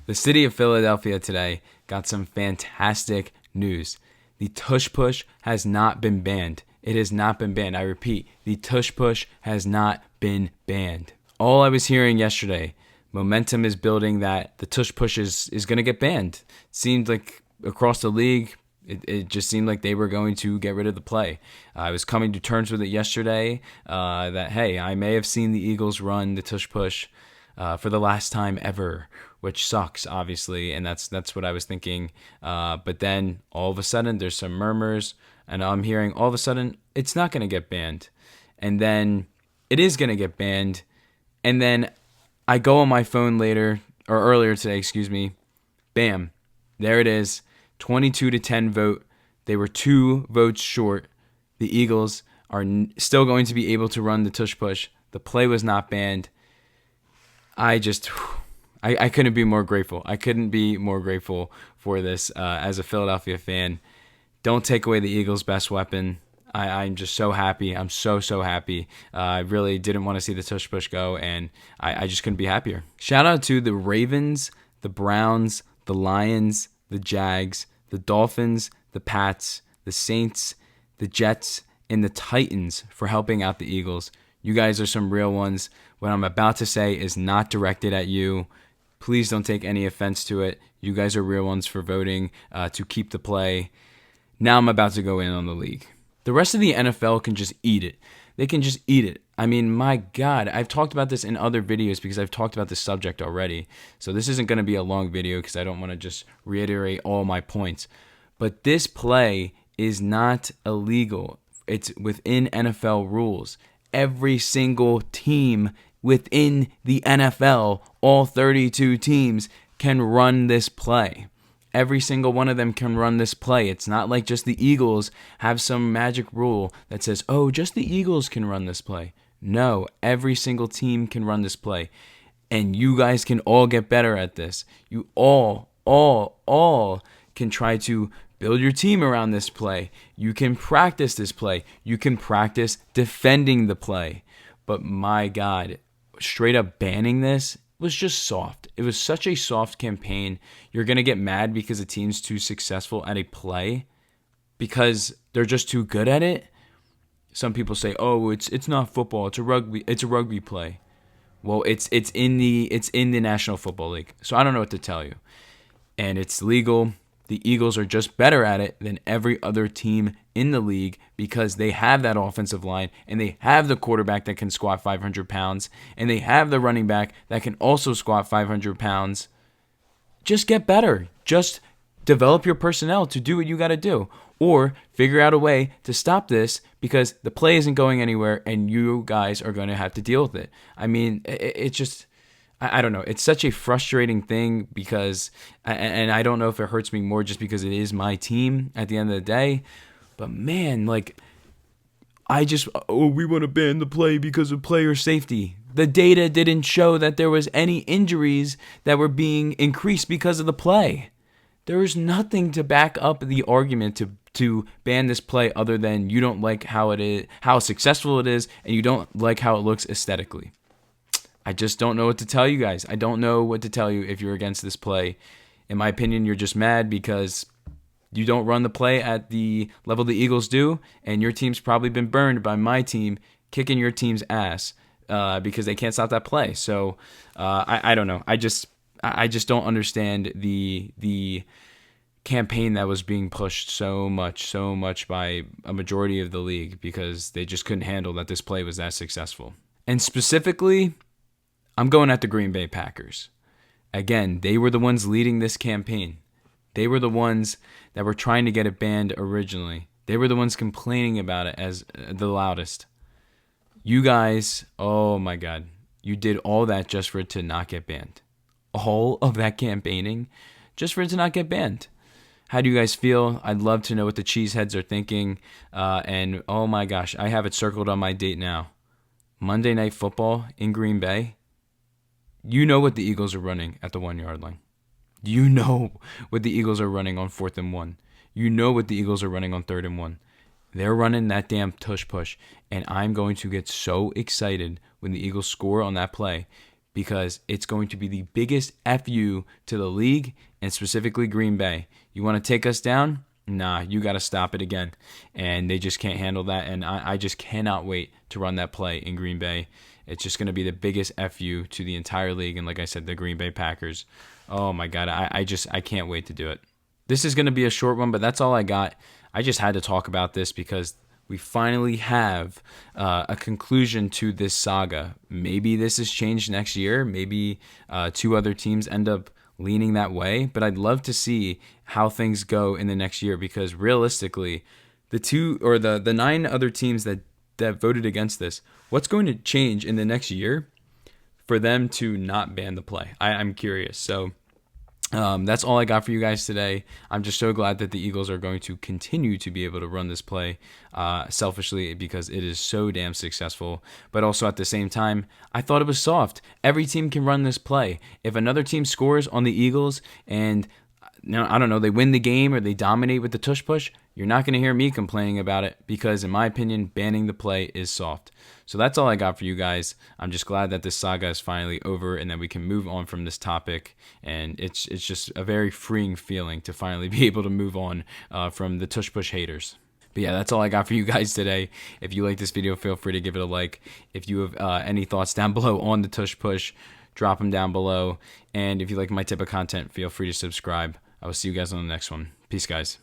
The city of Philadelphia today got some fantastic news. The Tush push has not been banned. It has not been banned. I repeat, the Tush push has not been banned. All I was hearing yesterday, momentum is building that the Tush push is going to get banned. It seemed like across the league, it just seemed like they were going to get rid of the play. I was coming to terms with it yesterday that, hey, I may have seen the Eagles run the Tush push for the last time ever, which sucks, obviously, and that's what I was thinking. But then all of a sudden, there's some murmurs, and I'm hearing all of a sudden it's not going to get banned, and then it is going to get banned, and then I go on my phone earlier today, bam, there it is, 22-10 vote. They were 2 votes short. The Eagles are still going to be able to run the tush push. The play was not banned. I couldn't be more grateful. I couldn't be more grateful for this as a Philadelphia fan. Don't take away the Eagles' best weapon. I'm just so happy. I'm so happy. I really didn't want to see the tush push go, and I just couldn't be happier. Shout out to the Ravens, the Browns, the Lions, the Jags, the Dolphins, the Pats, the Saints, the Jets, and the Titans for helping out the Eagles. You guys are some real ones. What I'm about to say is not directed at you. Please don't take any offense to it. You guys are real ones for voting to keep the play. Now I'm about to go in on the league. The rest of the NFL can just eat it. They can just eat it. I mean, my God, I've talked about this in other videos because I've talked about this subject already. So this isn't going to be a long video because I don't want to just reiterate all my points. But this play is not illegal. It's within NFL rules. Every single team within the NFL, all 32 teams, can run this play. Every single one of them can run this play. It's not like just the Eagles have some magic rule that says, oh, just the Eagles can run this play. No, every single team can run this play. And you guys can all get better at this. You all can try to build your team around this play. You can practice this play. You can practice defending the play. But my God, straight up banning this was just soft. It was such a soft campaign. You're going to get mad because a team's too successful at a play because they're just too good at it. Some people say, "Oh, it's not football. It's a rugby play." Well, it's in the National Football League. So I don't know what to tell you. And it's legal. The Eagles are just better at it than every other team in the league because they have that offensive line and they have the quarterback that can squat 500 pounds and they have the running back that can also squat 500 pounds. Just get better. Just develop your personnel to do what you got to do, or figure out a way to stop this because the play isn't going anywhere and you guys are going to have to deal with it. I mean, it's just... I don't know. It's such a frustrating thing because, and I don't know if it hurts me more just because it is my team at the end of the day, but man, like, we want to ban the play because of player safety. The data didn't show that there was any injuries that were being increased because of the play. There is nothing to back up the argument to ban this play other than you don't like how it is, how successful it is, and you don't like how it looks aesthetically. I just don't know what to tell you guys. I don't know what to tell you if you're against this play. In my opinion, you're just mad because you don't run the play at the level the Eagles do, and your team's probably been burned by my team kicking your team's ass because they can't stop that play. So I don't know. I just don't understand the campaign that was being pushed so much by a majority of the league because they just couldn't handle that this play was that successful. And specifically, I'm going at the Green Bay Packers. Again, they were the ones leading this campaign. They were the ones that were trying to get it banned originally. They were the ones complaining about it as the loudest. You guys, oh my God, you did all that just for it to not get banned. All of that campaigning just for it to not get banned. How do you guys feel? I'd love to know what the cheeseheads are thinking. And oh my gosh, I have it circled on my date now. Monday Night Football in Green Bay. You know what the Eagles are running at the 1-yard line. You know what the Eagles are running on 4th and 1. You know what the Eagles are running on 3rd and 1. They're running that damn tush push, and I'm going to get so excited when the Eagles score on that play because it's going to be the biggest FU to the league and specifically Green Bay. You want to take us down? Nah, you got to stop it again. And they just can't handle that. And I just cannot wait to run that play in Green Bay. It's just going to be the biggest FU to the entire league. And like I said, the Green Bay Packers. Oh my God, I can't wait to do it. This is going to be a short one, but that's all I got. I just had to talk about this because we finally have a conclusion to this saga. Maybe this is changed next year. Maybe 2 other teams end up leaning that way. But I'd love to see how things go in the next year, because realistically, the 9 other teams that voted against this, what's going to change in the next year for them to not ban the play? I'm curious. So that's all I got for you guys today. I'm just so glad that the Eagles are going to continue to be able to run this play selfishly, because it is so damn successful. But also at the same time, I thought it was soft. Every team can run this play. If another team scores on the Eagles and I don't know, they win the game or they dominate with the tush push, you're not going to hear me complaining about it, because in my opinion, banning the play is soft. So that's all I got for you guys. I'm just glad that this saga is finally over and that we can move on from this topic. And it's just a very freeing feeling to finally be able to move on from the tush push haters. But yeah, that's all I got for you guys today. If you like this video, feel free to give it a like. If you have any thoughts down below on the tush push, drop them down below. And if you like my type of content, feel free to subscribe. I will see you guys on the next one. Peace, guys.